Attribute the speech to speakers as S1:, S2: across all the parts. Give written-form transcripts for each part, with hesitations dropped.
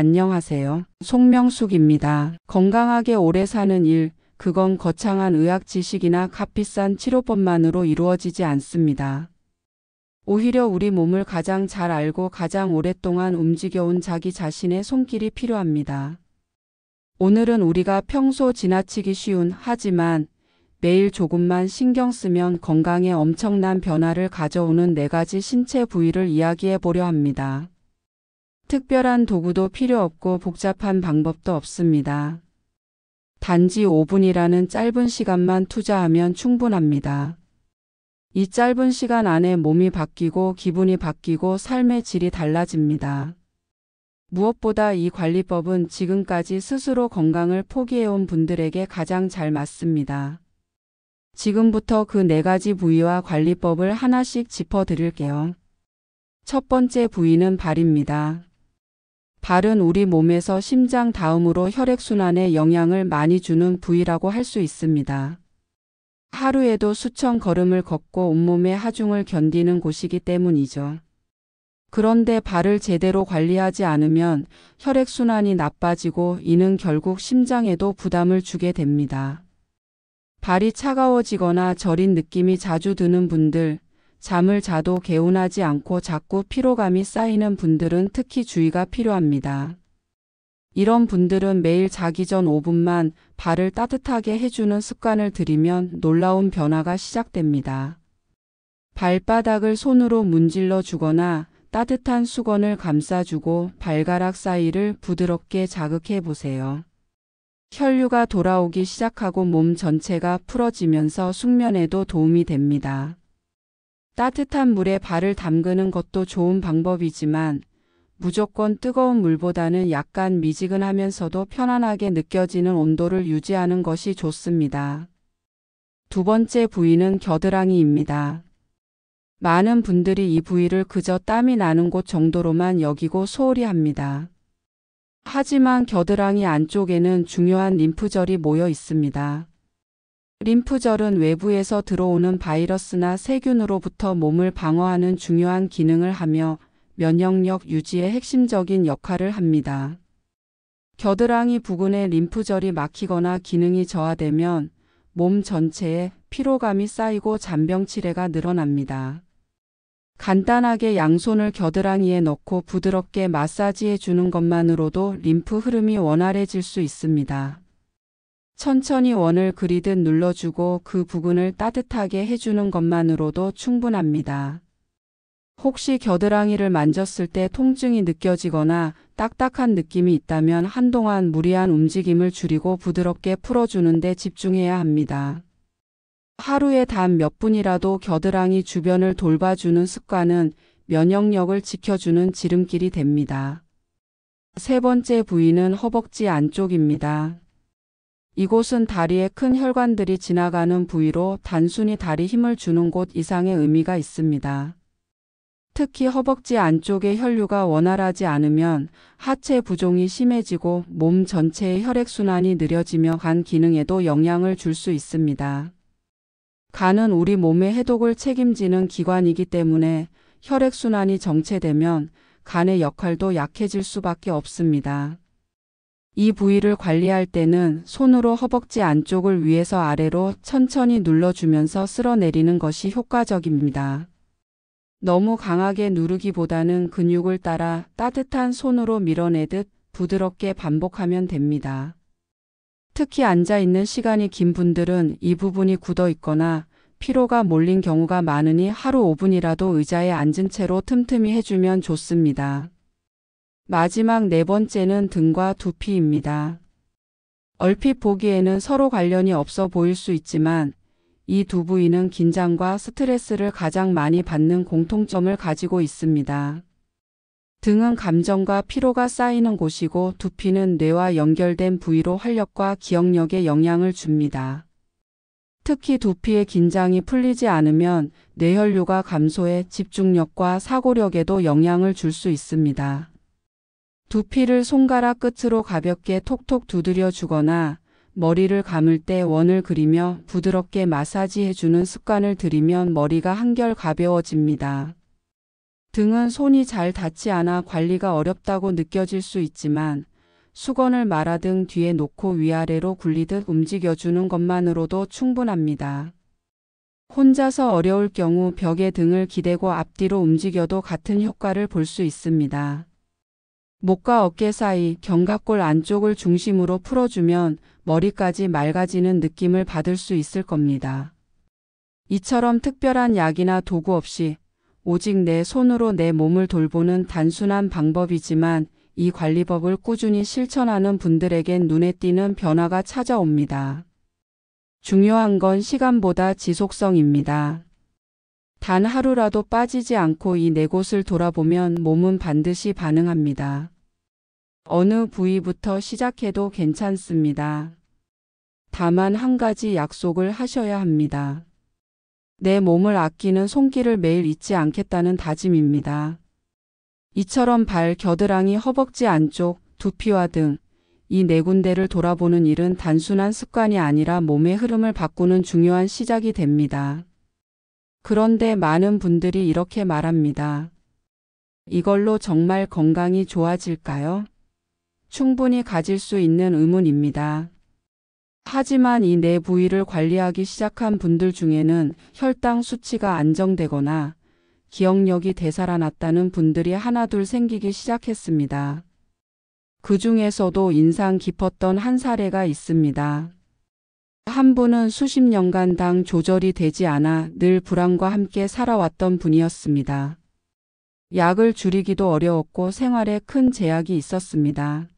S1: 안녕하세요. 송명숙입니다. 건강하게 오래 사는 일, 그건 거창한 의학 지식이나 값비싼 치료법만으로 이루어지지 않습니다. 오히려 우리 몸을 가장 잘 알고 가장 오랫동안 움직여온 자기 자신의 손길이 필요합니다. 오늘은 우리가 평소 지나치기 쉬운 하지만 매일 조금만 신경 쓰면 건강에 엄청난 변화를 가져오는 4가지 신체 부위를 이야기해 보려 합니다. 특별한 도구도 필요 없고 복잡한 방법도 없습니다. 단지 5분이라는 짧은 시간만 투자하면 충분합니다. 이 짧은 시간 안에 몸이 바뀌고 기분이 바뀌고 삶의 질이 달라집니다. 무엇보다 이 관리법은 지금까지 스스로 건강을 포기해온 분들에게 가장 잘 맞습니다. 지금부터 그 4가지 부위와 관리법을 하나씩 짚어드릴게요. 첫 번째 부위는 발입니다. 발은 우리 몸에서 심장 다음으로 혈액순환에 영향을 많이 주는 부위라고 할 수 있습니다. 하루에도 수천 걸음을 걷고 온몸의 하중을 견디는 곳이기 때문이죠. 그런데 발을 제대로 관리하지 않으면 혈액순환이 나빠지고 이는 결국 심장에도 부담을 주게 됩니다. 발이 차가워지거나 저린 느낌이 자주 드는 분들, 잠을 자도 개운하지 않고 자꾸 피로감이 쌓이는 분들은 특히 주의가 필요합니다. 이런 분들은 매일 자기 전 5분만 발을 따뜻하게 해주는 습관을 들이면 놀라운 변화가 시작됩니다. 발바닥을 손으로 문질러 주거나 따뜻한 수건을 감싸주고 발가락 사이를 부드럽게 자극해 보세요. 혈류가 돌아오기 시작하고 몸 전체가 풀어지면서 숙면에도 도움이 됩니다. 따뜻한 물에 발을 담그는 것도 좋은 방법이지만 무조건 뜨거운 물보다는 약간 미지근하면서도 편안하게 느껴지는 온도를 유지하는 것이 좋습니다. 두 번째 부위는 겨드랑이입니다. 많은 분들이 이 부위를 그저 땀이 나는 곳 정도로만 여기고 소홀히 합니다. 하지만 겨드랑이 안쪽에는 중요한 림프절이 모여 있습니다. 림프절은 외부에서 들어오는 바이러스나 세균으로부터 몸을 방어하는 중요한 기능을 하며 면역력 유지에 핵심적인 역할을 합니다. 겨드랑이 부근에 림프절이 막히거나 기능이 저하되면 몸 전체에 피로감이 쌓이고 잔병치레가 늘어납니다. 간단하게 양손을 겨드랑이에 넣고 부드럽게 마사지해 주는 것만으로도 림프 흐름이 원활해질 수 있습니다. 천천히 원을 그리듯 눌러주고 그 부근을 따뜻하게 해주는 것만으로도 충분합니다. 혹시 겨드랑이를 만졌을 때 통증이 느껴지거나 딱딱한 느낌이 있다면 한동안 무리한 움직임을 줄이고 부드럽게 풀어주는 데 집중해야 합니다. 하루에 단 몇 분이라도 겨드랑이 주변을 돌봐주는 습관은 면역력을 지켜주는 지름길이 됩니다. 세 번째 부위는 허벅지 안쪽입니다. 이곳은 다리에 큰 혈관들이 지나가는 부위로 단순히 다리 힘을 주는 곳 이상의 의미가 있습니다. 특히 허벅지 안쪽의 혈류가 원활하지 않으면 하체 부종이 심해지고 몸 전체의 혈액순환이 느려지며 간 기능에도 영향을 줄 수 있습니다. 간은 우리 몸의 해독을 책임지는 기관이기 때문에 혈액순환이 정체되면 간의 역할도 약해질 수밖에 없습니다. 이 부위를 관리할 때는 손으로 허벅지 안쪽을 위에서 아래로 천천히 눌러주면서 쓸어내리는 것이 효과적입니다. 너무 강하게 누르기보다는 근육을 따라 따뜻한 손으로 밀어내듯 부드럽게 반복하면 됩니다. 특히 앉아있는 시간이 긴 분들은 이 부분이 굳어 있거나 피로가 몰린 경우가 많으니 하루 5분이라도 의자에 앉은 채로 틈틈이 해주면 좋습니다. 마지막 4번째는 등과 두피입니다. 얼핏 보기에는 서로 관련이 없어 보일 수 있지만 이 두 부위는 긴장과 스트레스를 가장 많이 받는 공통점을 가지고 있습니다. 등은 감정과 피로가 쌓이는 곳이고 두피는 뇌와 연결된 부위로 활력과 기억력에 영향을 줍니다. 특히 두피의 긴장이 풀리지 않으면 뇌혈류가 감소해 집중력과 사고력에도 영향을 줄 수 있습니다. 두피를 손가락 끝으로 가볍게 톡톡 두드려 주거나 머리를 감을 때 원을 그리며 부드럽게 마사지해주는 습관을 들이면 머리가 한결 가벼워집니다. 등은 손이 잘 닿지 않아 관리가 어렵다고 느껴질 수 있지만 수건을 말아 등 뒤에 놓고 위아래로 굴리듯 움직여주는 것만으로도 충분합니다. 혼자서 어려울 경우 벽에 등을 기대고 앞뒤로 움직여도 같은 효과를 볼 수 있습니다. 목과 어깨 사이 견갑골 안쪽을 중심으로 풀어주면 머리까지 맑아지는 느낌을 받을 수 있을 겁니다. 이처럼 특별한 약이나 도구 없이 오직 내 손으로 내 몸을 돌보는 단순한 방법이지만 이 관리법을 꾸준히 실천하는 분들에겐 눈에 띄는 변화가 찾아옵니다. 중요한 건 시간보다 지속성입니다. 단 하루라도 빠지지 않고 이 네 곳을 돌아보면 몸은 반드시 반응합니다. 어느 부위부터 시작해도 괜찮습니다. 다만 한 가지 약속을 하셔야 합니다. 내 몸을 아끼는 손길을 매일 잊지 않겠다는 다짐입니다. 이처럼 발, 겨드랑이, 허벅지 안쪽, 두피와 등 이 네 군데를 돌아보는 일은 단순한 습관이 아니라 몸의 흐름을 바꾸는 중요한 시작이 됩니다. 그런데 많은 분들이 이렇게 말합니다. 이걸로 정말 건강이 좋아질까요? 충분히 가질 수 있는 의문입니다. 하지만 이 네 부위를 관리하기 시작한 분들 중에는 혈당 수치가 안정되거나 기억력이 되살아났다는 분들이 하나둘 생기기 시작했습니다. 그 중에서도 인상 깊었던 한 사례가 있습니다. 한 분은 수십 년간 당 조절이 되지 않아 늘 불안과 함께 살아왔던 분이었습니다. 약을 줄이기도 어려웠고 생활에 큰 제약이 있었습니다.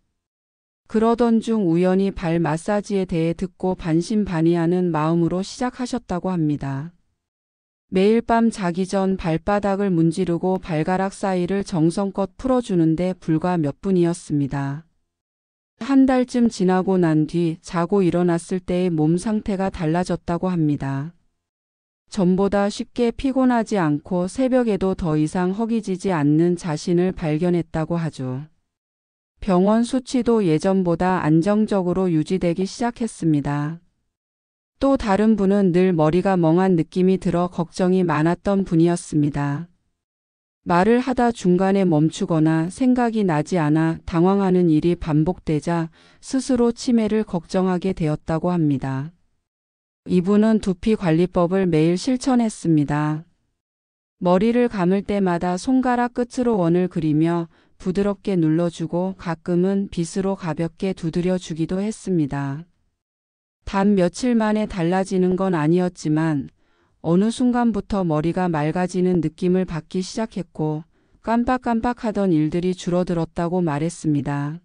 S1: 그러던 중 우연히 발 마사지에 대해 듣고 반신반의하는 마음으로 시작하셨다고 합니다. 매일 밤 자기 전 발바닥을 문지르고 발가락 사이를 정성껏 풀어주는데 불과 몇 분이었습니다. 한 달쯤 지나고 난 뒤 자고 일어났을 때의 몸 상태가 달라졌다고 합니다. 전보다 쉽게 피곤하지 않고 새벽에도 더 이상 허기지지 않는 자신을 발견했다고 하죠. 병원 수치도 예전보다 안정적으로 유지되기 시작했습니다. 또 다른 분은 늘 머리가 멍한 느낌이 들어 걱정이 많았던 분이었습니다. 말을 하다 중간에 멈추거나 생각이 나지 않아 당황하는 일이 반복되자 스스로 치매를 걱정하게 되었다고 합니다. 이분은 두피 관리법을 매일 실천했습니다. 머리를 감을 때마다 손가락 끝으로 원을 그리며 부드럽게 눌러주고 가끔은 빗으로 가볍게 두드려 주기도 했습니다. 단 며칠 만에 달라지는 건 아니었지만 어느 순간부터 머리가 맑아지는 느낌을 받기 시작했고 깜빡깜빡하던 일들이 줄어들었다고 말했습니다.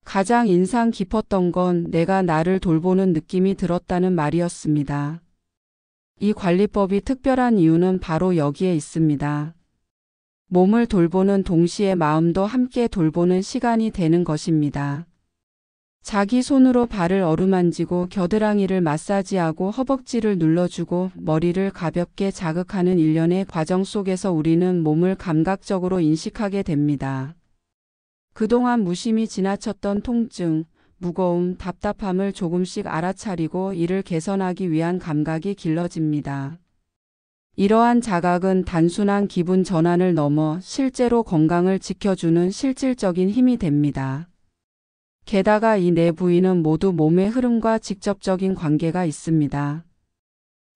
S1: 가장 인상 깊었던 건 내가 나를 돌보는 느낌이 들었다는 말이었습니다. 이 관리법이 특별한 이유는 바로 여기에 있습니다. 몸을 돌보는 동시에 마음도 함께 돌보는 시간이 되는 것입니다. 자기 손으로 발을 어루만지고 겨드랑이를 마사지하고 허벅지를 눌러주고 머리를 가볍게 자극하는 일련의 과정 속에서 우리는 몸을 감각적으로 인식하게 됩니다. 그동안 무심히 지나쳤던 통증, 무거움, 답답함을 조금씩 알아차리고 이를 개선하기 위한 감각이 길러집니다. 이러한 자각은 단순한 기분 전환을 넘어 실제로 건강을 지켜주는 실질적인 힘이 됩니다. 게다가 이 네 부위는 모두 몸의 흐름과 직접적인 관계가 있습니다.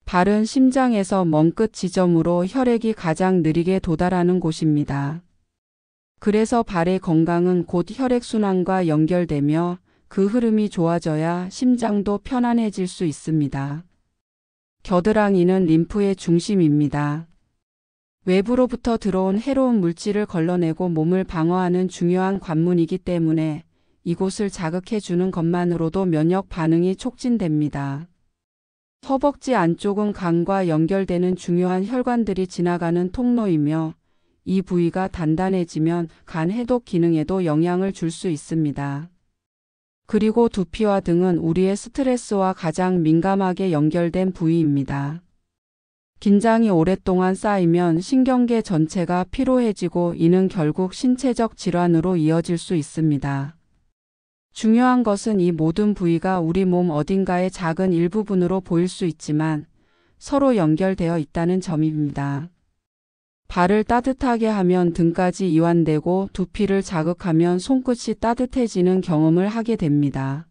S1: 발은 심장에서 먼 끝 지점으로 혈액이 가장 느리게 도달하는 곳입니다. 그래서 발의 건강은 곧 혈액순환과 연결되며 그 흐름이 좋아져야 심장도 편안해질 수 있습니다. 겨드랑이는 림프의 중심입니다. 외부로부터 들어온 해로운 물질을 걸러내고 몸을 방어하는 중요한 관문이기 때문에 이곳을 자극해 주는 것만으로도 면역 반응이 촉진됩니다. 허벅지 안쪽은 간과 연결되는 중요한 혈관들이 지나가는 통로이며 이 부위가 단단해지면 간 해독 기능에도 영향을 줄 수 있습니다. 그리고 두피와 등은 우리의 스트레스와 가장 민감하게 연결된 부위입니다. 긴장이 오랫동안 쌓이면 신경계 전체가 피로해지고 이는 결국 신체적 질환으로 이어질 수 있습니다. 중요한 것은 이 모든 부위가 우리 몸 어딘가의 작은 일부분으로 보일 수 있지만 서로 연결되어 있다는 점입니다. 발을 따뜻하게 하면 등까지 이완되고 두피를 자극하면 손끝이 따뜻해지는 경험을 하게 됩니다.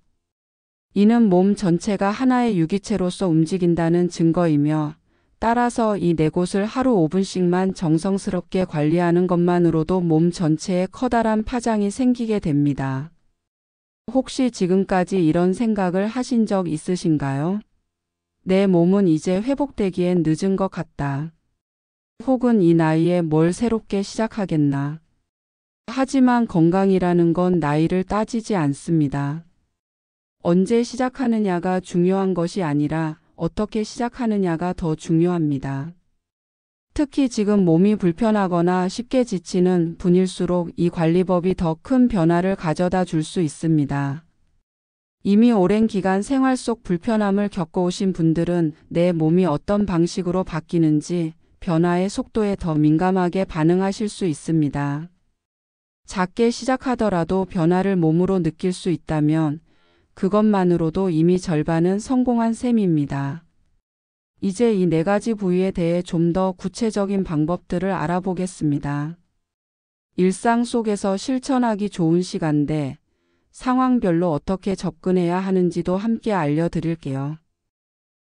S1: 이는 몸 전체가 하나의 유기체로서 움직인다는 증거이며 따라서 이 네 곳을 하루 5분씩만 정성스럽게 관리하는 것만으로도 몸 전체에 커다란 파장이 생기게 됩니다. 혹시 지금까지 이런 생각을 하신 적 있으신가요? 내 몸은 이제 회복되기엔 늦은 것 같다. 혹은 이 나이에 뭘 새롭게 시작하겠나. 하지만 건강이라는 건 나이를 따지지 않습니다. 언제 시작하느냐가 중요한 것이 아니라 어떻게 시작하느냐가 더 중요합니다. 특히 지금 몸이 불편하거나 쉽게 지치는 분일수록 이 관리법이 더 큰 변화를 가져다 줄 수 있습니다. 이미 오랜 기간 생활 속 불편함을 겪어오신 분들은 내 몸이 어떤 방식으로 바뀌는지 변화의 속도에 더 민감하게 반응하실 수 있습니다. 작게 시작하더라도 변화를 몸으로 느낄 수 있다면 그것만으로도 이미 절반은 성공한 셈입니다. 이제 이 네 가지 부위에 대해 좀 더 구체적인 방법들을 알아보겠습니다. 일상 속에서 실천하기 좋은 시간대, 상황별로 어떻게 접근해야 하는지도 함께 알려드릴게요.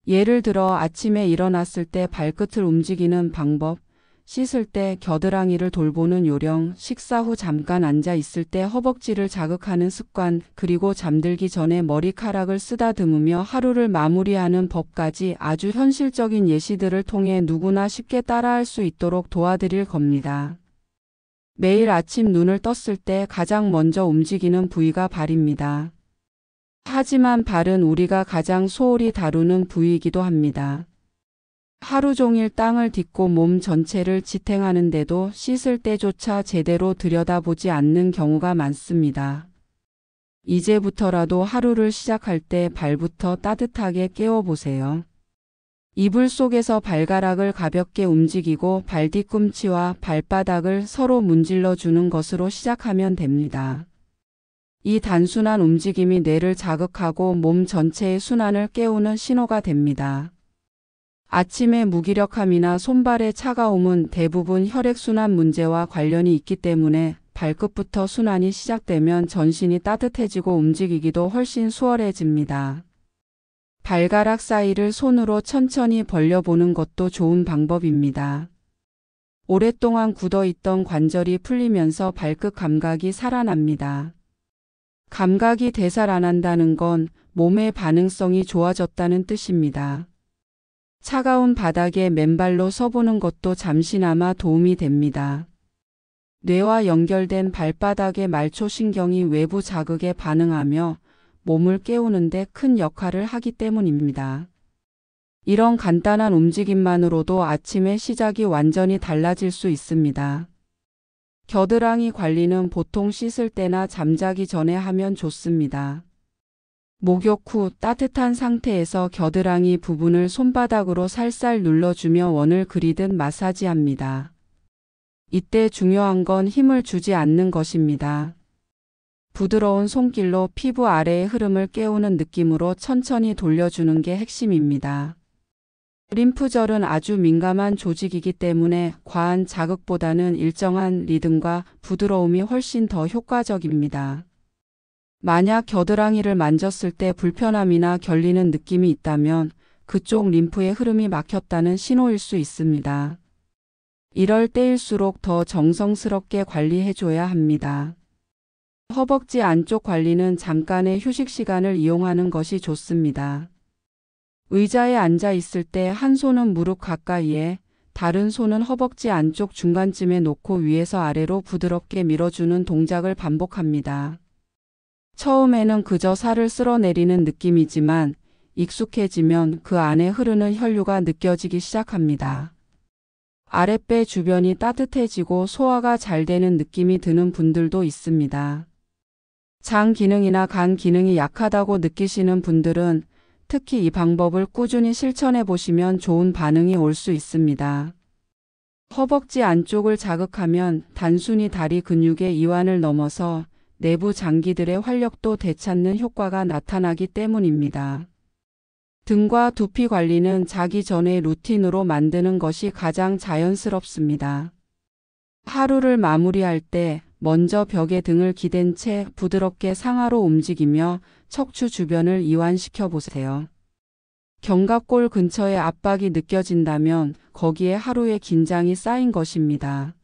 S1: 예를 들어 아침에 일어났을 때 발끝을 움직이는 방법, 씻을 때 겨드랑이를 돌보는 요령, 식사 후 잠깐 앉아 있을 때 허벅지를 자극하는 습관, 그리고 잠들기 전에 머리카락을 쓰다듬으며 하루를 마무리하는 법까지 아주 현실적인 예시들을 통해 누구나 쉽게 따라할 수 있도록 도와드릴 겁니다. 매일 아침 눈을 떴을 때 가장 먼저 움직이는 부위가 발입니다. 하지만 발은 우리가 가장 소홀히 다루는 부위이기도 합니다. 하루 종일 땅을 딛고 몸 전체를 지탱하는데도 씻을 때조차 제대로 들여다보지 않는 경우가 많습니다. 이제부터라도 하루를 시작할 때 발부터 따뜻하게 깨워보세요. 이불 속에서 발가락을 가볍게 움직이고 발 뒤꿈치와 발바닥을 서로 문질러 주는 것으로 시작하면 됩니다. 이 단순한 움직임이 뇌를 자극하고 몸 전체의 순환을 깨우는 신호가 됩니다. 아침의 무기력함이나 손발의 차가움은 대부분 혈액순환 문제와 관련이 있기 때문에 발끝부터 순환이 시작되면 전신이 따뜻해지고 움직이기도 훨씬 수월해집니다. 발가락 사이를 손으로 천천히 벌려보는 것도 좋은 방법입니다. 오랫동안 굳어있던 관절이 풀리면서 발끝 감각이 살아납니다. 감각이 되살아난다는 건 몸의 반응성이 좋아졌다는 뜻입니다. 차가운 바닥에 맨발로 서보는 것도 잠시나마 도움이 됩니다. 뇌와 연결된 발바닥의 말초신경이 외부 자극에 반응하며 몸을 깨우는 데 큰 역할을 하기 때문입니다. 이런 간단한 움직임만으로도 아침의 시작이 완전히 달라질 수 있습니다. 겨드랑이 관리는 보통 씻을 때나 잠자기 전에 하면 좋습니다. 목욕 후 따뜻한 상태에서 겨드랑이 부분을 손바닥으로 살살 눌러주며 원을 그리듯 마사지합니다. 이때 중요한 건 힘을 주지 않는 것입니다. 부드러운 손길로 피부 아래의 흐름을 깨우는 느낌으로 천천히 돌려주는 게 핵심입니다. 림프절은 아주 민감한 조직이기 때문에 과한 자극보다는 일정한 리듬과 부드러움이 훨씬 더 효과적입니다. 만약 겨드랑이를 만졌을 때 불편함이나 결리는 느낌이 있다면 그쪽 림프의 흐름이 막혔다는 신호일 수 있습니다. 이럴 때일수록 더 정성스럽게 관리해줘야 합니다. 허벅지 안쪽 관리는 잠깐의 휴식 시간을 이용하는 것이 좋습니다. 의자에 앉아 있을 때 한 손은 무릎 가까이에, 다른 손은 허벅지 안쪽 중간쯤에 놓고 위에서 아래로 부드럽게 밀어주는 동작을 반복합니다. 처음에는 그저 살을 쓸어내리는 느낌이지만 익숙해지면 그 안에 흐르는 혈류가 느껴지기 시작합니다. 아랫배 주변이 따뜻해지고 소화가 잘 되는 느낌이 드는 분들도 있습니다. 장 기능이나 간 기능이 약하다고 느끼시는 분들은 특히 이 방법을 꾸준히 실천해 보시면 좋은 반응이 올 수 있습니다. 허벅지 안쪽을 자극하면 단순히 다리 근육의 이완을 넘어서 내부 장기들의 활력도 되찾는 효과가 나타나기 때문입니다. 등과 두피 관리는 자기 전에 루틴으로 만드는 것이 가장 자연스럽습니다. 하루를 마무리할 때 먼저 벽에 등을 기댄 채 부드럽게 상하로 움직이며 척추 주변을 이완시켜 보세요. 견갑골 근처에 압박이 느껴진다면 거기에 하루의 긴장이 쌓인 것입니다.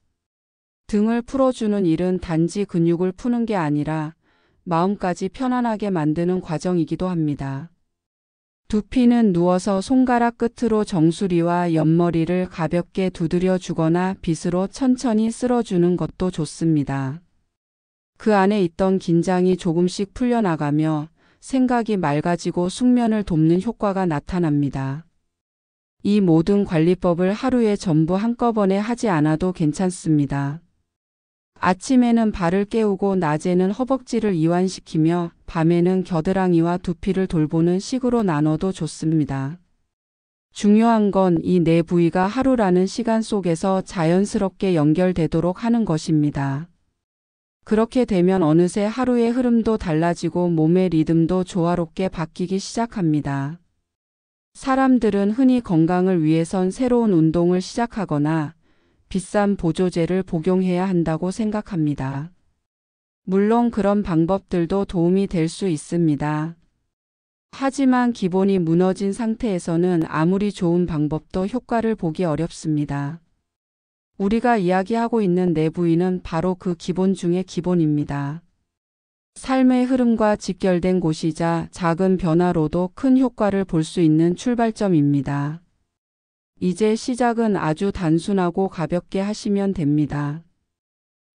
S1: 등을 풀어주는 일은 단지 근육을 푸는 게 아니라 마음까지 편안하게 만드는 과정이기도 합니다. 두피는 누워서 손가락 끝으로 정수리와 옆머리를 가볍게 두드려 주거나 빗으로 천천히 쓸어주는 것도 좋습니다. 그 안에 있던 긴장이 조금씩 풀려나가며 생각이 맑아지고 숙면을 돕는 효과가 나타납니다. 이 모든 관리법을 하루에 전부 한꺼번에 하지 않아도 괜찮습니다. 아침에는 발을 깨우고 낮에는 허벅지를 이완시키며 밤에는 겨드랑이와 두피를 돌보는 식으로 나눠도 좋습니다. 중요한 건 이 네 부위가 하루라는 시간 속에서 자연스럽게 연결되도록 하는 것입니다. 그렇게 되면 어느새 하루의 흐름도 달라지고 몸의 리듬도 조화롭게 바뀌기 시작합니다. 사람들은 흔히 건강을 위해선 새로운 운동을 시작하거나 비싼 보조제를 복용해야 한다고 생각합니다. 물론 그런 방법들도 도움이 될 수 있습니다. 하지만 기본이 무너진 상태에서는 아무리 좋은 방법도 효과를 보기 어렵습니다. 우리가 이야기하고 있는 네 부위는 바로 그 기본 중의 기본입니다. 삶의 흐름과 직결된 곳이자 작은 변화로도 큰 효과를 볼 수 있는 출발점입니다. 이제 시작은 아주 단순하고 가볍게 하시면 됩니다.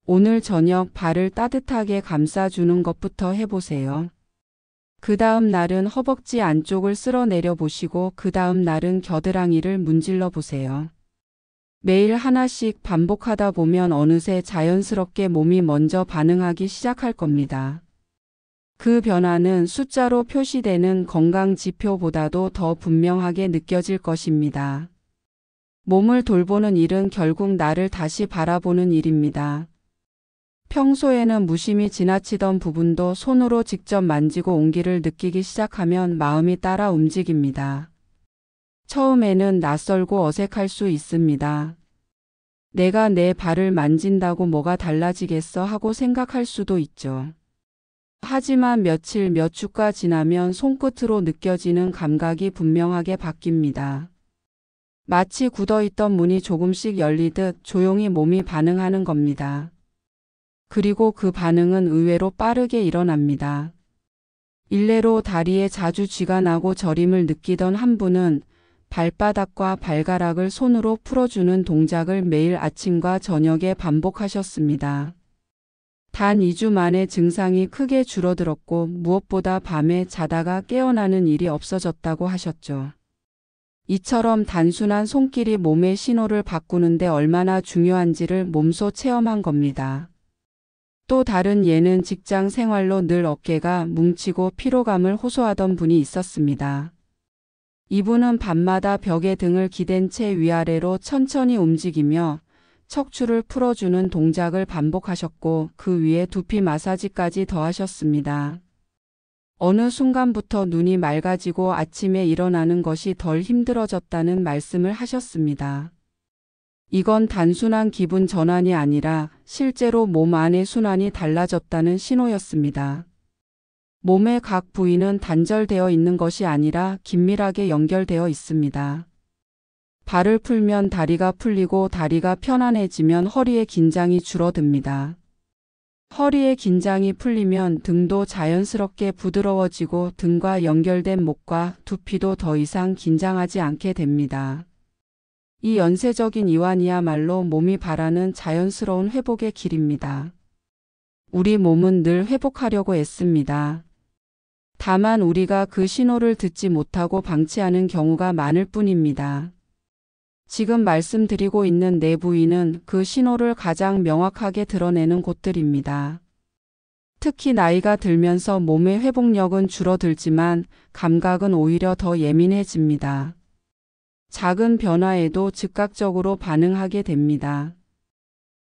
S1: 오늘 저녁 발을 따뜻하게 감싸주는 것부터 해보세요. 그 다음 날은 허벅지 안쪽을 쓸어내려 보시고 그 다음 날은 겨드랑이를 문질러 보세요. 매일 하나씩 반복하다 보면 어느새 자연스럽게 몸이 먼저 반응하기 시작할 겁니다. 그 변화는 숫자로 표시되는 건강 지표보다도 더 분명하게 느껴질 것입니다. 몸을 돌보는 일은 결국 나를 다시 바라보는 일입니다. 평소에는 무심히 지나치던 부분도 손으로 직접 만지고 온기를 느끼기 시작하면 마음이 따라 움직입니다. 처음에는 낯설고 어색할 수 있습니다. 내가 내 발을 만진다고 뭐가 달라지겠어 하고 생각할 수도 있죠. 하지만 며칠 몇 주가 지나면 손끝으로 느껴지는 감각이 분명하게 바뀝니다. 마치 굳어있던 문이 조금씩 열리듯 조용히 몸이 반응하는 겁니다. 그리고 그 반응은 의외로 빠르게 일어납니다. 일례로 다리에 자주 쥐가 나고 저림을 느끼던 한 분은 발바닥과 발가락을 손으로 풀어주는 동작을 매일 아침과 저녁에 반복하셨습니다. 단 2주 만에 증상이 크게 줄어들었고 무엇보다 밤에 자다가 깨어나는 일이 없어졌다고 하셨죠. 이처럼 단순한 손길이 몸의 신호를 바꾸는데 얼마나 중요한지를 몸소 체험한 겁니다. 또 다른 예는 직장 생활로 늘 어깨가 뭉치고 피로감을 호소하던 분이 있었습니다. 이분은 밤마다 벽에 등을 기댄 채 위아래로 천천히 움직이며 척추를 풀어주는 동작을 반복하셨고 그 위에 두피 마사지까지 더하셨습니다. 어느 순간부터 눈이 맑아지고 아침에 일어나는 것이 덜 힘들어졌다는 말씀을 하셨습니다. 이건 단순한 기분 전환이 아니라 실제로 몸 안의 순환이 달라졌다는 신호였습니다. 몸의 각 부위는 단절되어 있는 것이 아니라 긴밀하게 연결되어 있습니다. 발을 풀면 다리가 풀리고 다리가 편안해지면 허리의 긴장이 줄어듭니다. 허리의 긴장이 풀리면 등도 자연스럽게 부드러워지고 등과 연결된 목과 두피도 더 이상 긴장하지 않게 됩니다. 이 연쇄적인 이완이야말로 몸이 바라는 자연스러운 회복의 길입니다. 우리 몸은 늘 회복하려고 애씁니다. 다만 우리가 그 신호를 듣지 못하고 방치하는 경우가 많을 뿐입니다. 지금 말씀드리고 있는 네 부위는 그 신호를 가장 명확하게 드러내는 곳들입니다. 특히 나이가 들면서 몸의 회복력은 줄어들지만 감각은 오히려 더 예민해집니다. 작은 변화에도 즉각적으로 반응하게 됩니다.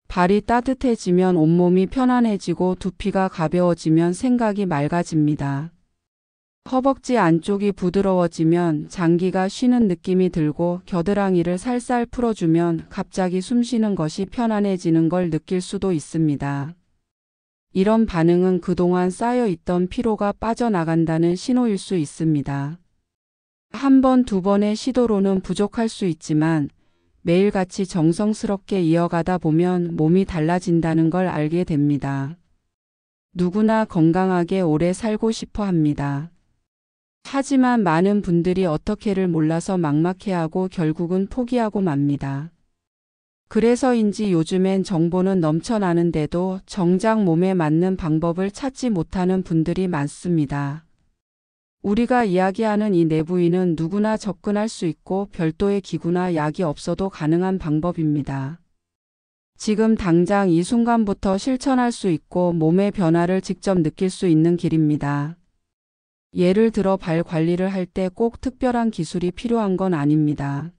S1: 발이 따뜻해지면 온몸이 편안해지고 두피가 가벼워지면 생각이 맑아집니다. 허벅지 안쪽이 부드러워지면 장기가 쉬는 느낌이 들고 겨드랑이를 살살 풀어주면 갑자기 숨쉬는 것이 편안해지는 걸 느낄 수도 있습니다. 이런 반응은 그동안 쌓여있던 피로가 빠져나간다는 신호일 수 있습니다. 한 번, 두 번의 시도로는 부족할 수 있지만 매일같이 정성스럽게 이어가다 보면 몸이 달라진다는 걸 알게 됩니다. 누구나 건강하게 오래 살고 싶어 합니다. 하지만 많은 분들이 어떻게를 몰라서 막막해하고 결국은 포기하고 맙니다. 그래서인지 요즘엔 정보는 넘쳐나는데도 정작 몸에 맞는 방법을 찾지 못하는 분들이 많습니다. 우리가 이야기하는 이 내부인은 누구나 접근할 수 있고 별도의 기구나 약이 없어도 가능한 방법입니다. 지금 당장 이 순간부터 실천할 수 있고 몸의 변화를 직접 느낄 수 있는 길입니다. 예를 들어 발 관리를 할 때 꼭 특별한 기술이 필요한 건 아닙니다.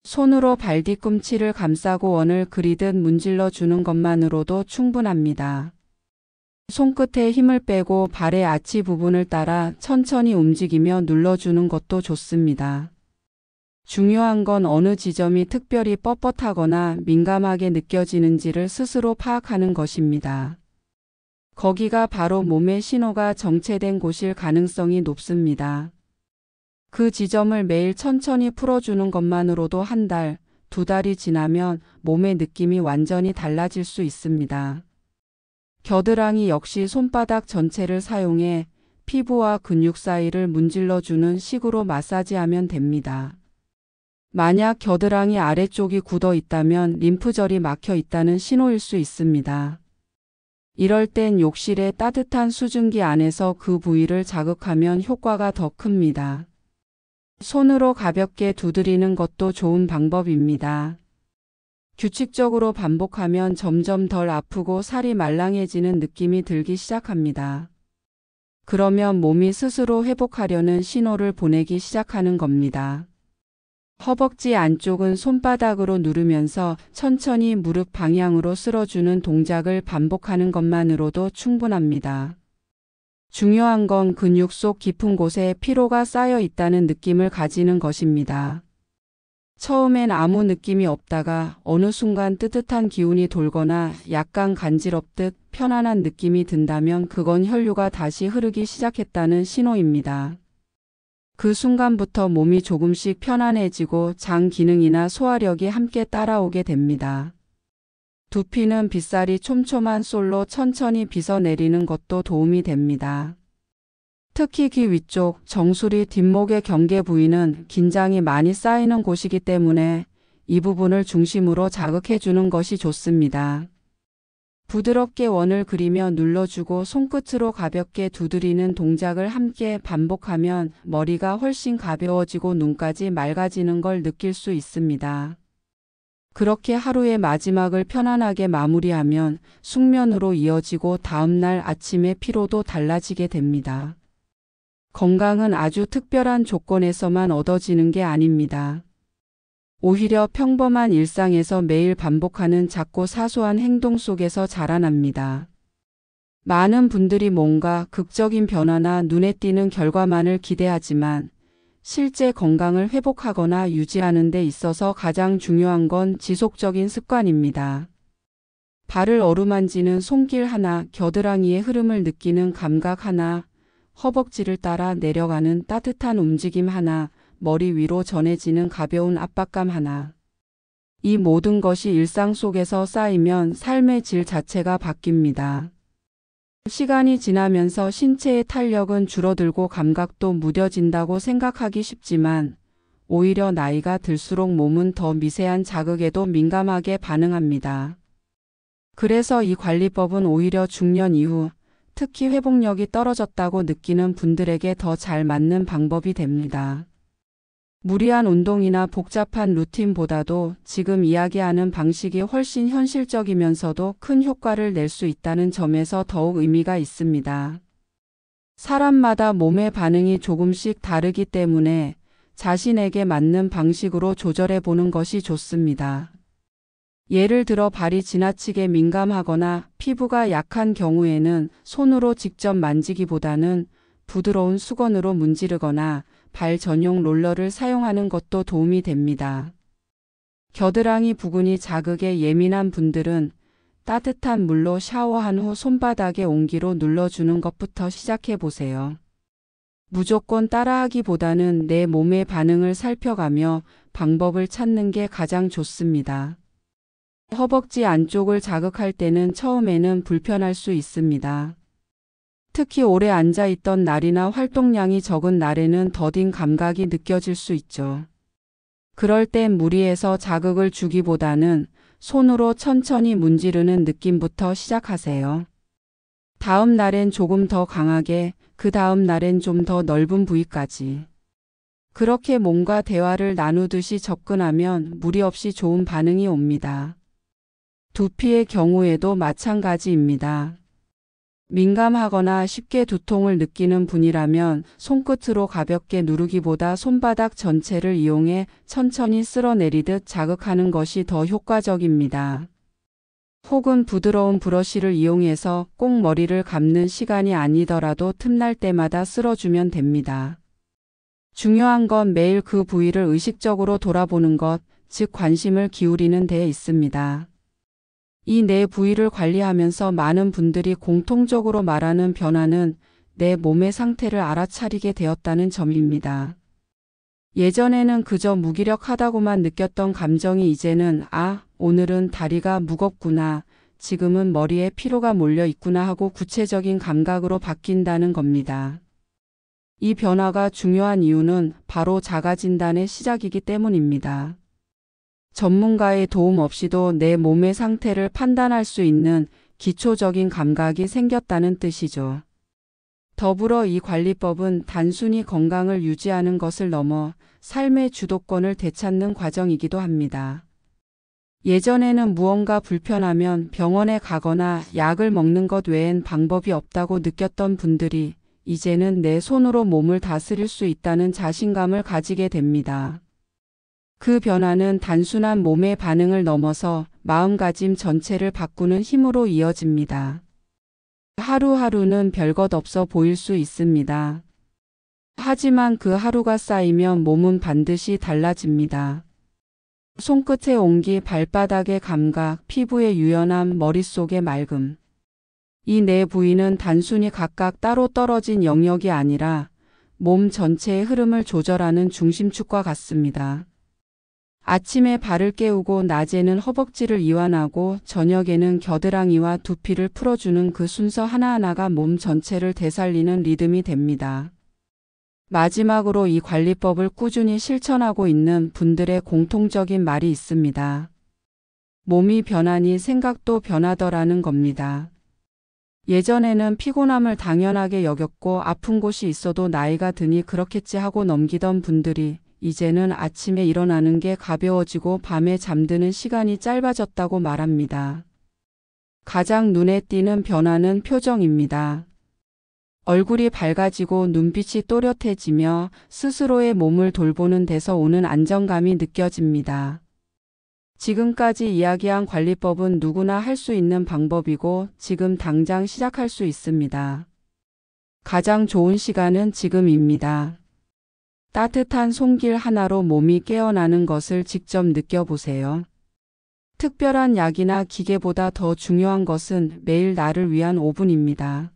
S1: 손으로 발 뒤꿈치를 감싸고 원을 그리듯 문질러 주는 것만으로도 충분합니다. 손끝에 힘을 빼고 발의 아치 부분을 따라 천천히 움직이며 눌러주는 것도 좋습니다. 중요한 건 어느 지점이 특별히 뻣뻣하거나 민감하게 느껴지는지를 스스로 파악하는 것입니다. 거기가 바로 몸의 신호가 정체된 곳일 가능성이 높습니다. 그 지점을 매일 천천히 풀어주는 것만으로도 한 달, 두 달이 지나면 몸의 느낌이 완전히 달라질 수 있습니다. 겨드랑이 역시 손바닥 전체를 사용해 피부와 근육 사이를 문질러주는 식으로 마사지하면 됩니다. 만약 겨드랑이 아래쪽이 굳어 있다면 림프절이 막혀 있다는 신호일 수 있습니다. 이럴 땐 욕실의 따뜻한 수증기 안에서 그 부위를 자극하면 효과가 더 큽니다. 손으로 가볍게 두드리는 것도 좋은 방법입니다. 규칙적으로 반복하면 점점 덜 아프고 살이 말랑해지는 느낌이 들기 시작합니다. 그러면 몸이 스스로 회복하려는 신호를 보내기 시작하는 겁니다. 허벅지 안쪽은 손바닥으로 누르면서 천천히 무릎 방향으로 쓸어주는 동작을 반복하는 것만으로도 충분합니다. 중요한 건 근육 속 깊은 곳에 피로가 쌓여 있다는 느낌을 가지는 것입니다. 처음엔 아무 느낌이 없다가 어느 순간 뜨뜻한 기운이 돌거나 약간 간지럽듯 편안한 느낌이 든다면 그건 혈류가 다시 흐르기 시작했다는 신호입니다. 그 순간부터 몸이 조금씩 편안해지고 장 기능이나 소화력이 함께 따라오게 됩니다. 두피는 빗살이 촘촘한 솔로 천천히 빗어내리는 것도 도움이 됩니다. 특히 귀 위쪽, 정수리 뒷목의 경계 부위는 긴장이 많이 쌓이는 곳이기 때문에 이 부분을 중심으로 자극해주는 것이 좋습니다. 부드럽게 원을 그리며 눌러주고 손끝으로 가볍게 두드리는 동작을 함께 반복하면 머리가 훨씬 가벼워지고 눈까지 맑아지는 걸 느낄 수 있습니다. 그렇게 하루의 마지막을 편안하게 마무리하면 숙면으로 이어지고 다음날 아침의 피로도 달라지게 됩니다. 건강은 아주 특별한 조건에서만 얻어지는 게 아닙니다. 오히려 평범한 일상에서 매일 반복하는 작고 사소한 행동 속에서 자라납니다. 많은 분들이 뭔가 극적인 변화나 눈에 띄는 결과만을 기대하지만 실제 건강을 회복하거나 유지하는 데 있어서 가장 중요한 건 지속적인 습관입니다. 발을 어루만지는 손길 하나, 겨드랑이의 흐름을 느끼는 감각 하나, 허벅지를 따라 내려가는 따뜻한 움직임 하나, 머리 위로 전해지는 가벼운 압박감 하나. 이 모든 것이 일상 속에서 쌓이면 삶의 질 자체가 바뀝니다. 시간이 지나면서 신체의 탄력은 줄어들고 감각도 무뎌진다고 생각하기 쉽지만 오히려 나이가 들수록 몸은 더 미세한 자극에도 민감하게 반응합니다. 그래서 이 관리법은 오히려 중년 이후 특히 회복력이 떨어졌다고 느끼는 분들에게 더 잘 맞는 방법이 됩니다. 무리한 운동이나 복잡한 루틴보다도 지금 이야기하는 방식이 훨씬 현실적이면서도 큰 효과를 낼 수 있다는 점에서 더욱 의미가 있습니다. 사람마다 몸의 반응이 조금씩 다르기 때문에 자신에게 맞는 방식으로 조절해 보는 것이 좋습니다. 예를 들어 발이 지나치게 민감하거나 피부가 약한 경우에는 손으로 직접 만지기보다는 부드러운 수건으로 문지르거나 발 전용 롤러를 사용하는 것도 도움이 됩니다. 겨드랑이 부근이 자극에 예민한 분들은 따뜻한 물로 샤워한 후 손바닥에 온기로 눌러주는 것부터 시작해 보세요. 무조건 따라하기보다는 내 몸의 반응을 살펴가며 방법을 찾는 게 가장 좋습니다. 허벅지 안쪽을 자극할 때는 처음에는 불편할 수 있습니다. 특히 오래 앉아있던 날이나 활동량이 적은 날에는 더딘 감각이 느껴질 수 있죠. 그럴 땐 무리해서 자극을 주기보다는 손으로 천천히 문지르는 느낌부터 시작하세요. 다음 날엔 조금 더 강하게, 그 다음 날엔 좀 더 넓은 부위까지. 그렇게 몸과 대화를 나누듯이 접근하면 무리 없이 좋은 반응이 옵니다. 두피의 경우에도 마찬가지입니다. 민감하거나 쉽게 두통을 느끼는 분이라면 손끝으로 가볍게 누르기보다 손바닥 전체를 이용해 천천히 쓸어내리듯 자극하는 것이 더 효과적입니다. 혹은 부드러운 브러쉬를 이용해서 꼭 머리를 감는 시간이 아니더라도 틈날 때마다 쓸어주면 됩니다. 중요한 건 매일 그 부위를 의식적으로 돌아보는 것, 즉 관심을 기울이는 데 있습니다. 이 네 부위를 관리하면서 많은 분들이 공통적으로 말하는 변화는 내 몸의 상태를 알아차리게 되었다는 점입니다. 예전에는 그저 무기력하다고만 느꼈던 감정이 이제는 오늘은 다리가 무겁구나, 지금은 머리에 피로가 몰려 있구나 하고 구체적인 감각으로 바뀐다는 겁니다. 이 변화가 중요한 이유는 바로 자가진단의 시작이기 때문입니다. 전문가의 도움 없이도 내 몸의 상태를 판단할 수 있는 기초적인 감각이 생겼다는 뜻이죠. 더불어 이 관리법은 단순히 건강을 유지하는 것을 넘어 삶의 주도권을 되찾는 과정이기도 합니다. 예전에는 무언가 불편하면 병원에 가거나 약을 먹는 것 외엔 방법이 없다고 느꼈던 분들이 이제는 내 손으로 몸을 다스릴 수 있다는 자신감을 가지게 됩니다. 그 변화는 단순한 몸의 반응을 넘어서 마음가짐 전체를 바꾸는 힘으로 이어집니다. 하루하루는 별것 없어 보일 수 있습니다. 하지만 그 하루가 쌓이면 몸은 반드시 달라집니다. 손끝의 온기, 발바닥의 감각, 피부의 유연함, 머릿속의 맑음. 이 네 부위는 단순히 각각 따로 떨어진 영역이 아니라 몸 전체의 흐름을 조절하는 중심축과 같습니다. 아침에 발을 깨우고 낮에는 허벅지를 이완하고 저녁에는 겨드랑이와 두피를 풀어주는 그 순서 하나하나가 몸 전체를 되살리는 리듬이 됩니다. 마지막으로 이 관리법을 꾸준히 실천하고 있는 분들의 공통적인 말이 있습니다. 몸이 변하니 생각도 변하더라는 겁니다. 예전에는 피곤함을 당연하게 여겼고 아픈 곳이 있어도 나이가 드니 그렇겠지 하고 넘기던 분들이 이제는 아침에 일어나는 게 가벼워지고 밤에 잠드는 시간이 짧아졌다고 말합니다. 가장 눈에 띄는 변화는 표정입니다. 얼굴이 밝아지고 눈빛이 또렷해지며 스스로의 몸을 돌보는 데서 오는 안정감이 느껴집니다. 지금까지 이야기한 관리법은 누구나 할 수 있는 방법이고 지금 당장 시작할 수 있습니다. 가장 좋은 시간은 지금입니다. 따뜻한 손길 하나로 몸이 깨어나는 것을 직접 느껴보세요. 특별한 약이나 기계보다 더 중요한 것은 매일 나를 위한 5분입니다.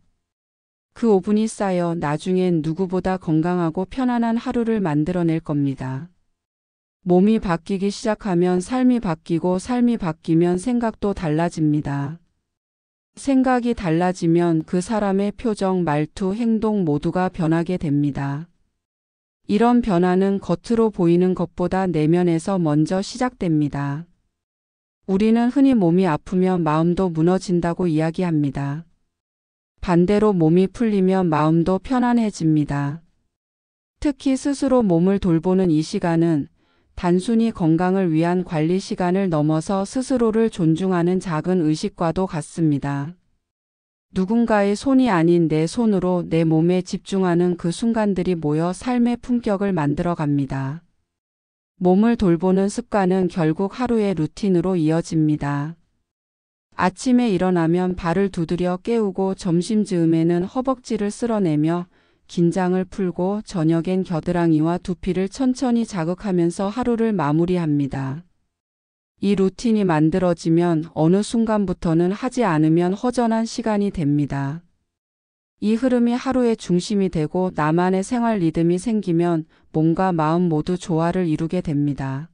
S1: 그 5분이 쌓여 나중엔 누구보다 건강하고 편안한 하루를 만들어낼 겁니다. 몸이 바뀌기 시작하면 삶이 바뀌고 삶이 바뀌면 생각도 달라집니다. 생각이 달라지면 그 사람의 표정, 말투, 행동 모두가 변하게 됩니다. 이런 변화는 겉으로 보이는 것보다 내면에서 먼저 시작됩니다. 우리는 흔히 몸이 아프면 마음도 무너진다고 이야기합니다. 반대로 몸이 풀리면 마음도 편안해집니다. 특히 스스로 몸을 돌보는 이 시간은 단순히 건강을 위한 관리 시간을 넘어서 스스로를 존중하는 작은 의식과도 같습니다. 누군가의 손이 아닌 내 손으로 내 몸에 집중하는 그 순간들이 모여 삶의 품격을 만들어갑니다. 몸을 돌보는 습관은 결국 하루의 루틴으로 이어집니다. 아침에 일어나면 발을 두드려 깨우고 점심 즈음에는 허벅지를 쓸어내며 긴장을 풀고 저녁엔 겨드랑이와 두피를 천천히 자극하면서 하루를 마무리합니다. 이 루틴이 만들어지면 어느 순간부터는 하지 않으면 허전한 시간이 됩니다. 이 흐름이 하루의 중심이 되고 나만의 생활 리듬이 생기면 몸과 마음 모두 조화를 이루게 됩니다.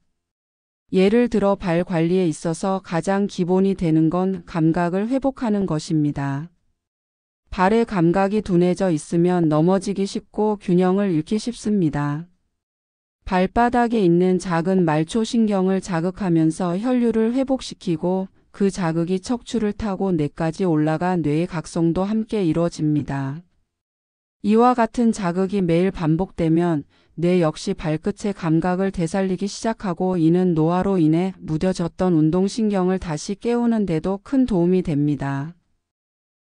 S1: 예를 들어 발 관리에 있어서 가장 기본이 되는 건 감각을 회복하는 것입니다. 발의 감각이 둔해져 있으면 넘어지기 쉽고 균형을 잃기 쉽습니다. 발바닥에 있는 작은 말초신경을 자극하면서 혈류를 회복시키고 그 자극이 척추를 타고 뇌까지 올라가 뇌의 각성도 함께 이루어집니다. 이와 같은 자극이 매일 반복되면 뇌 역시 발끝의 감각을 되살리기 시작하고 이는 노화로 인해 무뎌졌던 운동신경을 다시 깨우는 데도 큰 도움이 됩니다.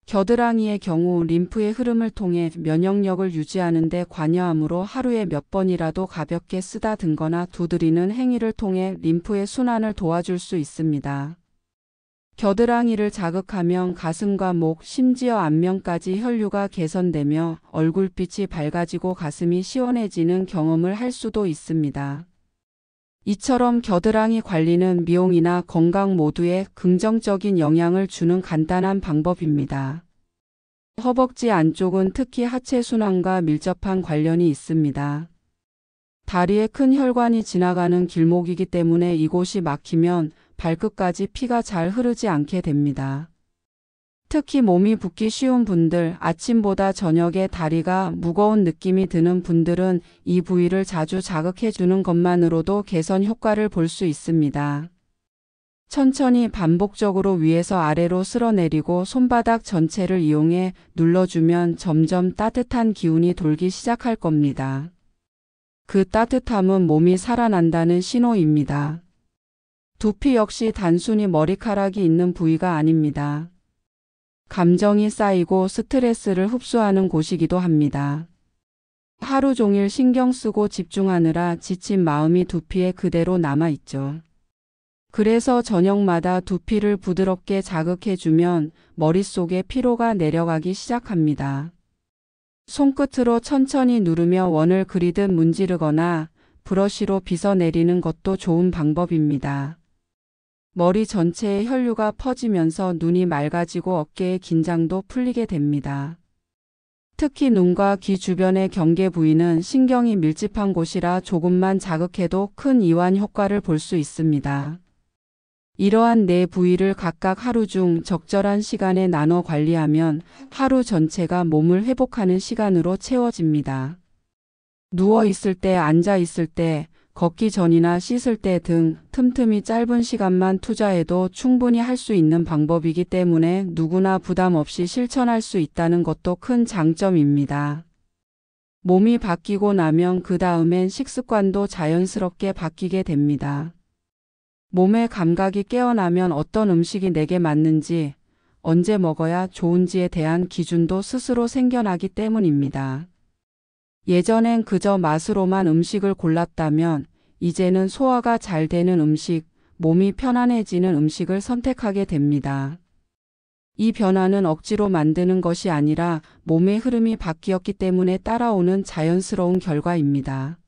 S1: 겨드랑이의 경우 림프의 흐름을 통해 면역력을 유지하는 데 관여하므로 하루에 몇 번이라도 가볍게 쓰다듬거나 두드리는 행위를 통해 림프의 순환을 도와줄 수 있습니다. 겨드랑이를 자극하면 가슴과 목, 심지어 안면까지 혈류가 개선되며 얼굴빛이 밝아지고 가슴이 시원해지는 경험을 할 수도 있습니다. 이처럼 겨드랑이 관리는 미용이나 건강 모두에 긍정적인 영향을 주는 간단한 방법입니다. 허벅지 안쪽은 특히 하체 순환과 밀접한 관련이 있습니다. 다리에 큰 혈관이 지나가는 길목이기 때문에 이곳이 막히면 발끝까지 피가 잘 흐르지 않게 됩니다. 특히 몸이 붓기 쉬운 분들, 아침보다 저녁에 다리가 무거운 느낌이 드는 분들은 이 부위를 자주 자극해 주는 것만으로도 개선 효과를 볼 수 있습니다. 천천히 반복적으로 위에서 아래로 쓸어내리고 손바닥 전체를 이용해 눌러주면 점점 따뜻한 기운이 돌기 시작할 겁니다. 그 따뜻함은 몸이 살아난다는 신호입니다. 두피 역시 단순히 머리카락이 있는 부위가 아닙니다. 감정이 쌓이고 스트레스를 흡수하는 곳이기도 합니다. 하루 종일 신경 쓰고 집중하느라 지친 마음이 두피에 그대로 남아있죠. 그래서 저녁마다 두피를 부드럽게 자극해주면 머릿속에 피로가 내려가기 시작합니다. 손끝으로 천천히 누르며 원을 그리듯 문지르거나 브러쉬로 빗어내리는 것도 좋은 방법입니다. 머리 전체에 혈류가 퍼지면서 눈이 맑아지고 어깨의 긴장도 풀리게 됩니다. 특히 눈과 귀 주변의 경계 부위는 신경이 밀집한 곳이라 조금만 자극해도 큰 이완 효과를 볼 수 있습니다. 이러한 네 부위를 각각 하루 중 적절한 시간에 나눠 관리하면 하루 전체가 몸을 회복하는 시간으로 채워집니다. 누워 있을 때, 앉아 있을 때, 걷기 전이나 씻을 때 등 틈틈이 짧은 시간만 투자해도 충분히 할 수 있는 방법이기 때문에 누구나 부담 없이 실천할 수 있다는 것도 큰 장점입니다. 몸이 바뀌고 나면 그 다음엔 식습관도 자연스럽게 바뀌게 됩니다. 몸의 감각이 깨어나면 어떤 음식이 내게 맞는지, 언제 먹어야 좋은지에 대한 기준도 스스로 생겨나기 때문입니다. 예전엔 그저 맛으로만 음식을 골랐다면 이제는 소화가 잘 되는 음식, 몸이 편안해지는 음식을 선택하게 됩니다. 이 변화는 억지로 만드는 것이 아니라 몸의 흐름이 바뀌었기 때문에 따라오는 자연스러운 결과입니다.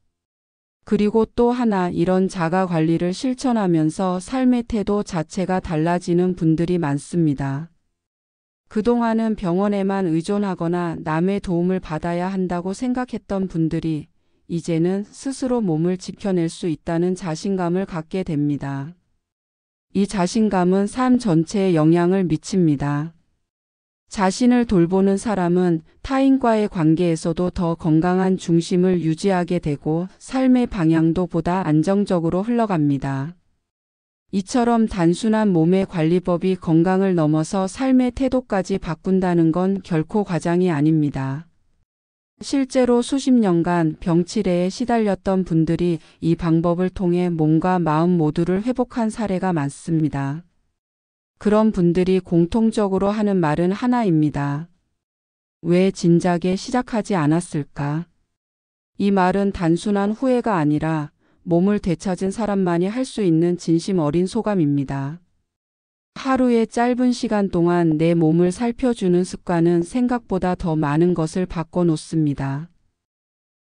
S1: 그리고 또 하나, 이런 자가 관리를 실천하면서 삶의 태도 자체가 달라지는 분들이 많습니다. 그동안은 병원에만 의존하거나 남의 도움을 받아야 한다고 생각했던 분들이 이제는 스스로 몸을 지켜낼 수 있다는 자신감을 갖게 됩니다. 이 자신감은 삶 전체에 영향을 미칩니다. 자신을 돌보는 사람은 타인과의 관계에서도 더 건강한 중심을 유지하게 되고 삶의 방향도 보다 안정적으로 흘러갑니다. 이처럼 단순한 몸의 관리법이 건강을 넘어서 삶의 태도까지 바꾼다는 건 결코 과장이 아닙니다. 실제로 수십 년간 병치레에 시달렸던 분들이 이 방법을 통해 몸과 마음 모두를 회복한 사례가 많습니다. 그런 분들이 공통적으로 하는 말은 하나입니다. 왜 진작에 시작하지 않았을까? 이 말은 단순한 후회가 아니라 몸을 되찾은 사람만이 할 수 있는 진심 어린 소감입니다. 하루의 짧은 시간 동안 내 몸을 살펴주는 습관은 생각보다 더 많은 것을 바꿔놓습니다.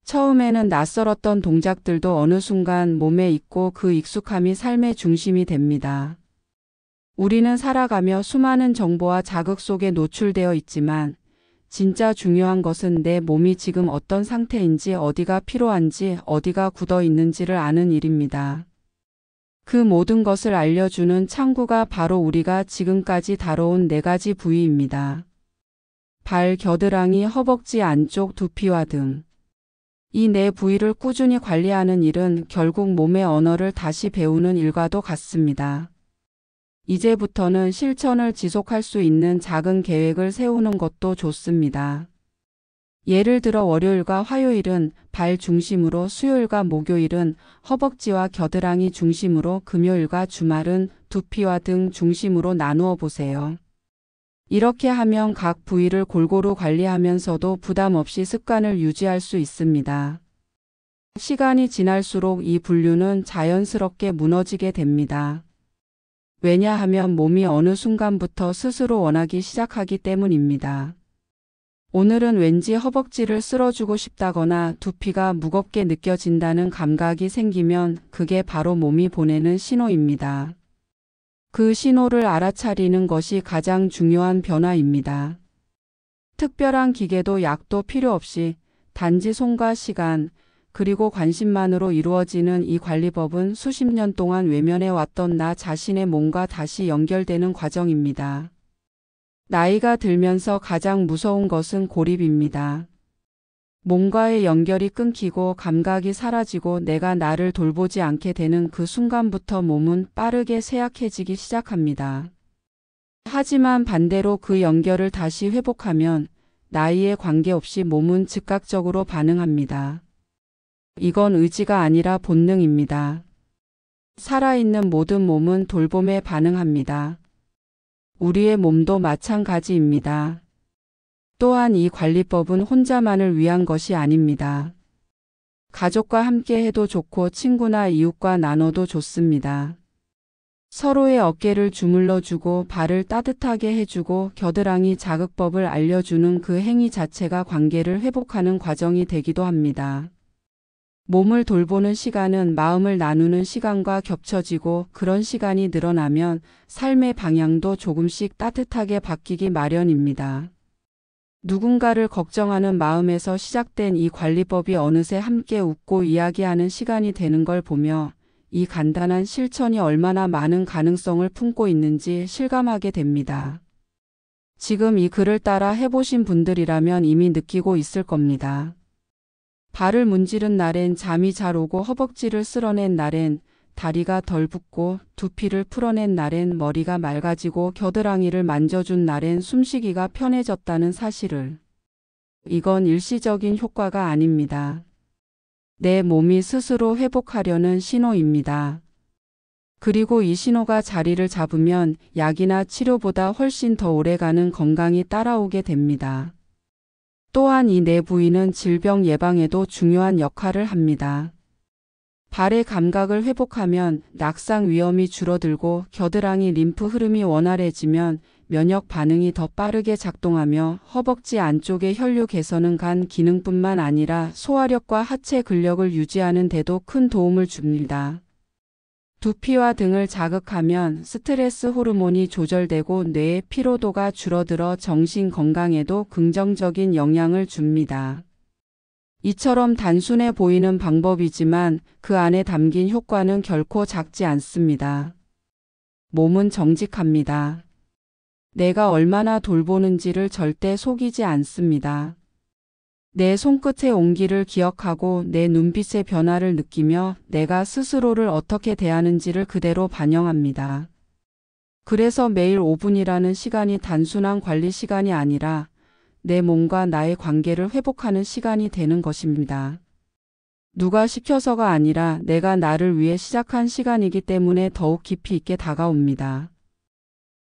S1: 처음에는 낯설었던 동작들도 어느 순간 몸에 익고 그 익숙함이 삶의 중심이 됩니다. 우리는 살아가며 수많은 정보와 자극 속에 노출되어 있지만 진짜 중요한 것은 내 몸이 지금 어떤 상태인지, 어디가 필요한지, 어디가 굳어 있는지를 아는 일입니다. 그 모든 것을 알려주는 창구가 바로 우리가 지금까지 다뤄온 4가지 부위입니다. 발, 겨드랑이, 허벅지 안쪽, 두피와 등. 이 4부위를 꾸준히 관리하는 일은 결국 몸의 언어를 다시 배우는 일과도 같습니다. 이제부터는 실천을 지속할 수 있는 작은 계획을 세우는 것도 좋습니다. 예를 들어 월요일과 화요일은 발 중심으로, 수요일과 목요일은 허벅지와 겨드랑이 중심으로, 금요일과 주말은 두피와 등 중심으로 나누어 보세요. 이렇게 하면 각 부위를 골고루 관리하면서도 부담 없이 습관을 유지할 수 있습니다. 시간이 지날수록 이 분류는 자연스럽게 무너지게 됩니다. 왜냐하면 몸이 어느 순간부터 스스로 원하기 시작하기 때문입니다. 오늘은 왠지 허벅지를 쓸어주고 싶다거나 두피가 무겁게 느껴진다는 감각이 생기면 그게 바로 몸이 보내는 신호입니다. 그 신호를 알아차리는 것이 가장 중요한 변화입니다. 특별한 기계도 약도 필요 없이 단지 손과 시간, 그리고 관심만으로 이루어지는 이 관리법은 수십 년 동안 외면해 왔던 나 자신의 몸과 다시 연결되는 과정입니다. 나이가 들면서 가장 무서운 것은 고립입니다. 몸과의 연결이 끊기고 감각이 사라지고 내가 나를 돌보지 않게 되는 그 순간부터 몸은 빠르게 쇠약해지기 시작합니다. 하지만 반대로 그 연결을 다시 회복하면 나이에 관계없이 몸은 즉각적으로 반응합니다. 이건 의지가 아니라 본능입니다. 살아있는 모든 몸은 돌봄에 반응합니다. 우리의 몸도 마찬가지입니다. 또한 이 관리법은 혼자만을 위한 것이 아닙니다. 가족과 함께 해도 좋고 친구나 이웃과 나눠도 좋습니다. 서로의 어깨를 주물러주고 발을 따뜻하게 해주고 겨드랑이 자극법을 알려주는 그 행위 자체가 관계를 회복하는 과정이 되기도 합니다. 몸을 돌보는 시간은 마음을 나누는 시간과 겹쳐지고 그런 시간이 늘어나면 삶의 방향도 조금씩 따뜻하게 바뀌기 마련입니다. 누군가를 걱정하는 마음에서 시작된 이 관리법이 어느새 함께 웃고 이야기하는 시간이 되는 걸 보며 이 간단한 실천이 얼마나 많은 가능성을 품고 있는지 실감하게 됩니다. 지금 이 글을 따라 해보신 분들이라면 이미 느끼고 있을 겁니다. 발을 문지른 날엔 잠이 잘 오고 허벅지를 쓸어낸 날엔 다리가 덜 붓고 두피를 풀어낸 날엔 머리가 맑아지고 겨드랑이를 만져준 날엔 숨쉬기가 편해졌다는 사실을. 이건 일시적인 효과가 아닙니다. 내 몸이 스스로 회복하려는 신호입니다. 그리고 이 신호가 자리를 잡으면 약이나 치료보다 훨씬 더 오래가는 건강이 따라오게 됩니다. 또한 이 4부위는 질병 예방에도 중요한 역할을 합니다. 발의 감각을 회복하면 낙상 위험이 줄어들고 겨드랑이 림프 흐름이 원활해지면 면역 반응이 더 빠르게 작동하며 허벅지 안쪽의 혈류 개선은 간 기능뿐만 아니라 소화력과 하체 근력을 유지하는 데도 큰 도움을 줍니다. 두피와 등을 자극하면 스트레스 호르몬이 조절되고 뇌의 피로도가 줄어들어 정신 건강에도 긍정적인 영향을 줍니다. 이처럼 단순해 보이는 방법이지만 그 안에 담긴 효과는 결코 작지 않습니다. 몸은 정직합니다. 내가 얼마나 돌보는지를 절대 속이지 않습니다. 내 손끝의 온기를 기억하고 내 눈빛의 변화를 느끼며 내가 스스로를 어떻게 대하는지를 그대로 반영합니다. 그래서 매일 5분이라는 시간이 단순한 관리 시간이 아니라 내 몸과 나의 관계를 회복하는 시간이 되는 것입니다. 누가 시켜서가 아니라 내가 나를 위해 시작한 시간이기 때문에 더욱 깊이 있게 다가옵니다.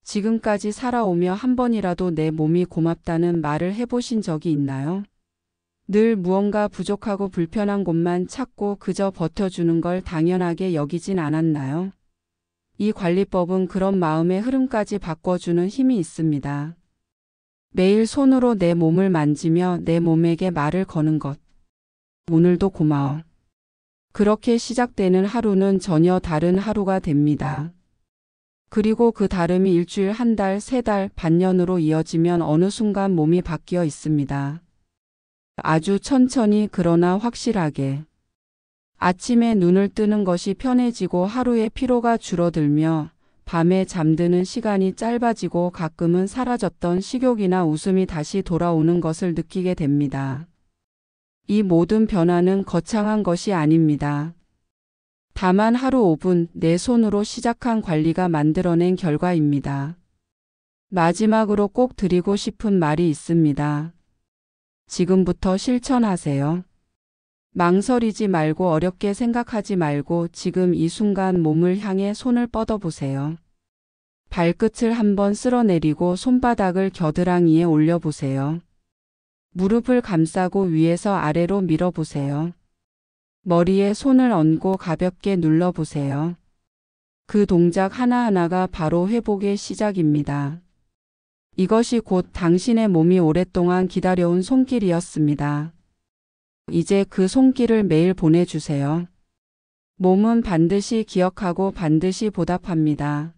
S1: 지금까지 살아오며 한 번이라도 내 몸이 고맙다는 말을 해보신 적이 있나요? 늘 무언가 부족하고 불편한 곳만 찾고 그저 버텨주는 걸 당연하게 여기진 않았나요? 이 관리법은 그런 마음의 흐름까지 바꿔주는 힘이 있습니다. 매일 손으로 내 몸을 만지며 내 몸에게 말을 거는 것. 오늘도 고마워. 그렇게 시작되는 하루는 전혀 다른 하루가 됩니다. 그리고 그 다름이 일주일, 한 달, 세 달, 반년으로 이어지면 어느 순간 몸이 바뀌어 있습니다. 아주 천천히 그러나 확실하게. 아침에 눈을 뜨는 것이 편해지고 하루의 피로가 줄어들며 밤에 잠드는 시간이 짧아지고 가끔은 사라졌던 식욕이나 웃음이 다시 돌아오는 것을 느끼게 됩니다. 이 모든 변화는 거창한 것이 아닙니다. 다만 하루 5분 내 손으로 시작한 관리가 만들어낸 결과입니다. 마지막으로 꼭 드리고 싶은 말이 있습니다. 지금부터 실천하세요. 망설이지 말고 어렵게 생각하지 말고 지금 이 순간 몸을 향해 손을 뻗어보세요. 발끝을 한번 쓸어내리고 손바닥을 겨드랑이에 올려보세요. 무릎을 감싸고 위에서 아래로 밀어보세요. 머리에 손을 얹고 가볍게 눌러보세요. 그 동작 하나하나가 바로 회복의 시작입니다. 이것이 곧 당신의 몸이 오랫동안 기다려온 손길이었습니다. 이제 그 손길을 매일 보내주세요. 몸은 반드시 기억하고 반드시 보답합니다.